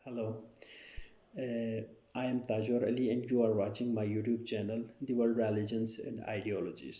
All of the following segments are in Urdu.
Hello, I am Tajor Ali, and you are watching my YouTube channel, The World Religions and Ideologies.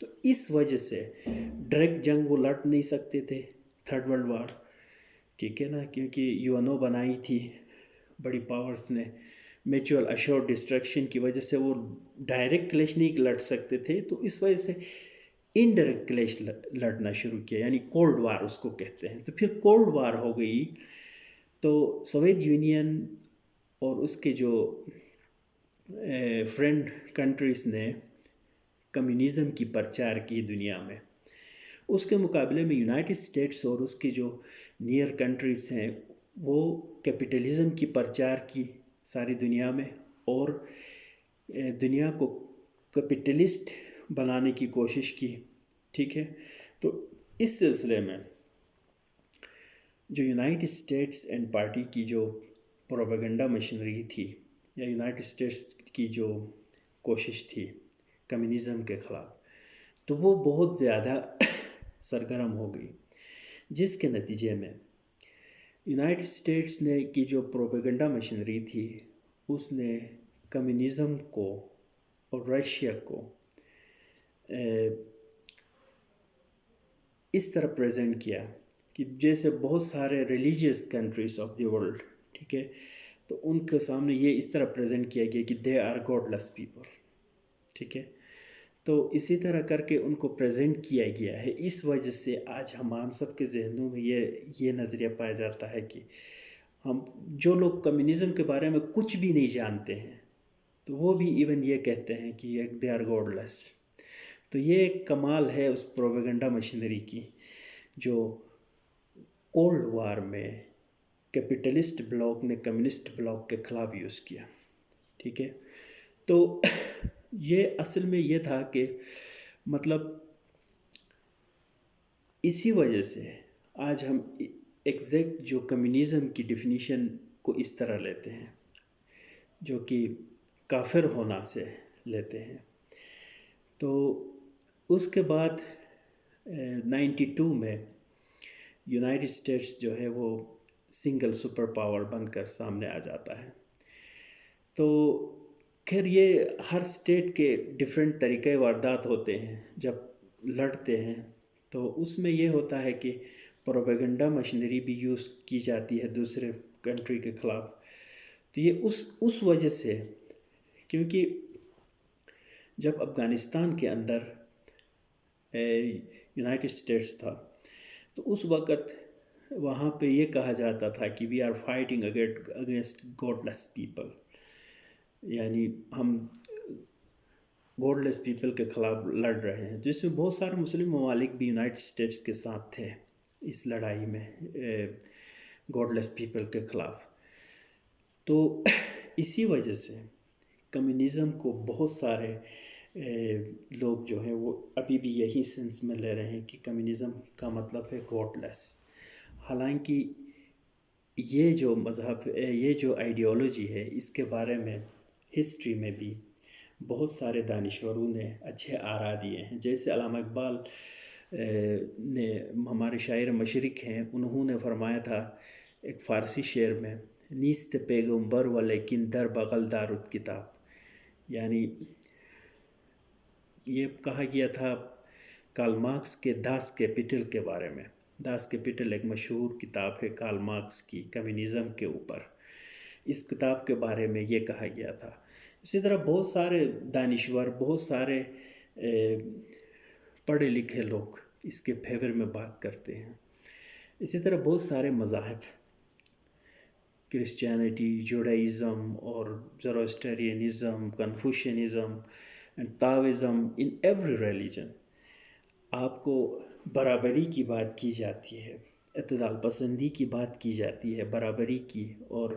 تو اس وجہ سے ڈائریکٹ جنگ وہ لڑ نہیں سکتے تھے، تھرڈ ورلڈ وار، ٹھیک ہے نا، کیونکہ یو این او بنائی تھی بڑی پاورز نے، میچول اشور ڈسٹرکشن کی وجہ سے وہ ڈائریکٹ کلیش نہیں لڑ سکتے تھے، تو اس وجہ سے انڈائریکٹ کلیش لڑنا شروع کیا، یعنی کولڈ وار اس کو کہتے ہیں۔ تو پھر کولڈ وار ہو گئی، تو سوویت یونین اور اس کے جو فرینڈ کنٹریز نے کمیونزم کی پرچار کی دنیا میں، اس کے مقابلے میں یونائٹڈ اسٹیٹس اور اس کے جو نیئر کنٹریز ہیں وہ کیپٹلزم کی پرچار کی ساری دنیا میں، اور دنیا کو کیپٹلسٹ بنانے کی کوشش کی، ٹھیک ہے۔ تو اس سلسلے میں جو یونائٹڈ اسٹیٹس اینڈ پارٹی کی جو پروپیگنڈا مشینری تھی، یا یونائٹڈ اسٹیٹس کی جو کوشش تھی کمیونزم کے خلاف، تو وہ بہت زیادہ سرگرم ہو گئی، جس کے نتیجے میں یونائٹڈ اسٹیٹس نے کی جو پروپیگنڈا مشینری تھی اس نے کمیونزم کو اور رشیا کو اس طرح پریزنٹ کیا کہ جیسے بہت سارے religious countries of the world, ٹھیک ہے، تو ان کے سامنے یہ اس طرح پریزنٹ کیا گیا کہ they are godless people, ٹھیک ہے۔ تو اسی طرح کر کے ان کو پریزنٹ کیا گیا ہے۔ اس وجہ سے آج ہم سب کے ذہنوں میں یہ نظریہ پایا جاتا ہے کہ ہم جو لوگ کمیونزم کے بارے میں کچھ بھی نہیں جانتے ہیں تو وہ بھی ایون یہ کہتے ہیں کہ دے آر گاڈ لیس۔ تو یہ ایک کمال ہے اس پروپیگنڈا مشینری کی جو کولڈ وار میں کیپٹلسٹ بلاک نے کمیونسٹ بلاک کے خلاف یوز کیا، ٹھیک ہے۔ تو یہ اصل میں یہ تھا کہ مطلب اسی وجہ سے آج ہم ایگزیکٹ جو کمیونزم کی ڈیفینیشن کو اس طرح لیتے ہیں جو کہ کافر ہونا سے لیتے ہیں۔ تو اس کے بعد 92 میں یونائٹڈ اسٹیٹس جو ہے وہ سنگل سپر پاور بن کر سامنے آ جاتا ہے۔ تو خیر یہ ہر اسٹیٹ کے ڈیفرنٹ طریقۂ واردات ہوتے ہیں، جب لڑتے ہیں تو اس میں یہ ہوتا ہے کہ پروپیگنڈا مشینری بھی یوز کی جاتی ہے دوسرے کنٹری کے خلاف۔ تو یہ اس وجہ سے، کیونکہ جب افغانستان کے اندر یونائٹڈ اسٹیٹس تھا تو اس وقت وہاں پہ یہ کہا جاتا تھا کہ we are fighting against godless people, یعنی ہم گاڈ لیس پیپل کے خلاف لڑ رہے ہیں، جس میں بہت سارے مسلم ممالک بھی یونائٹڈ اسٹیٹس کے ساتھ تھے اس لڑائی میں گاڈ لیس پیپل کے خلاف۔ تو اسی وجہ سے کمیونزم کو بہت سارے لوگ جو ہیں وہ ابھی بھی یہی سینس میں لے رہے ہیں کہ کمیونزم کا مطلب ہے گاڈ لیس، حالانکہ یہ جو مذہب یہ جو آئیڈیالوجی ہے اس کے بارے میں ہسٹری میں بھی بہت سارے دانشوروں نے اچھے آراء دیے ہیں، جیسے علامہ اقبال نے ہمارے شاعر مشرق ہیں، انہوں نے فرمایا تھا ایک فارسی شعر میں، نیست پیغمبر ولیکن در بغل دارت کتاب، یعنی یہ کہا گیا تھا کارل مارکس کے داس کیپٹل کے بارے میں۔ داس کیپٹل ایک مشہور کتاب ہے کارل مارکس کی کمیونزم کے اوپر، اس کتاب کے بارے میں یہ کہا گیا تھا۔ اسی طرح بہت سارے دانشور، بہت سارے پڑھے لکھے لوگ اس کے فیور میں بات کرتے ہیں۔ اسی طرح بہت سارے مذاہب، کرسچینٹی، جوڈائزم اور زروسٹرینزم، کنفوشینزم اینڈ تاوازم، ان ایوری ریلیجن آپ کو برابری کی بات کی جاتی ہے، اعتدال پسندی کی بات کی جاتی ہے، برابری کی، اور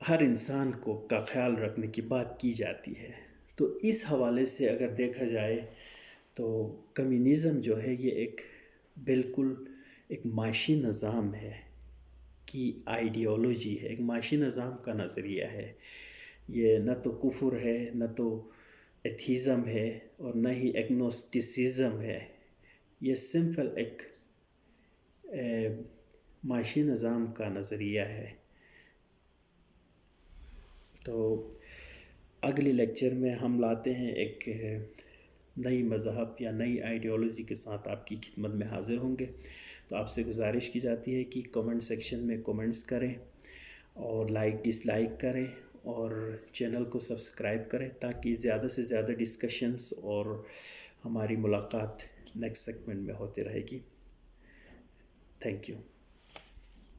ہر انسان کا خیال رکھنے کی بات کی جاتی ہے۔ تو اس حوالے سے اگر دیکھا جائے تو کمیونزم جو ہے یہ ایک بالکل ایک معاشی نظام ہے کی آئیڈیالوجی ہے، ایک معاشی نظام کا نظریہ ہے۔ یہ نہ تو کفر ہے، نہ تو ایتھیزم ہے، اور نہ ہی ایگنوسٹسزم ہے، یہ سمپل ایک معاشی نظام کا نظریہ ہے۔ تو اگلے لیکچر میں ہم لاتے ہیں ایک نئی مذہب یا نئی آئیڈیالوجی کے ساتھ آپ کی خدمت میں حاضر ہوں گے. تو آپ سے گزارش کی جاتی ہے کہ کومنٹ سیکشن میں کومنٹس کریں اور لائک ڈس لائک کریں اور چینل کو سبسکرائب کریں تاکہ زیادہ سے زیادہ ڈسکشنز اور ہماری ملاقات نیکسٹ سیگمنٹ میں ہوتے رہے گی. Thank you.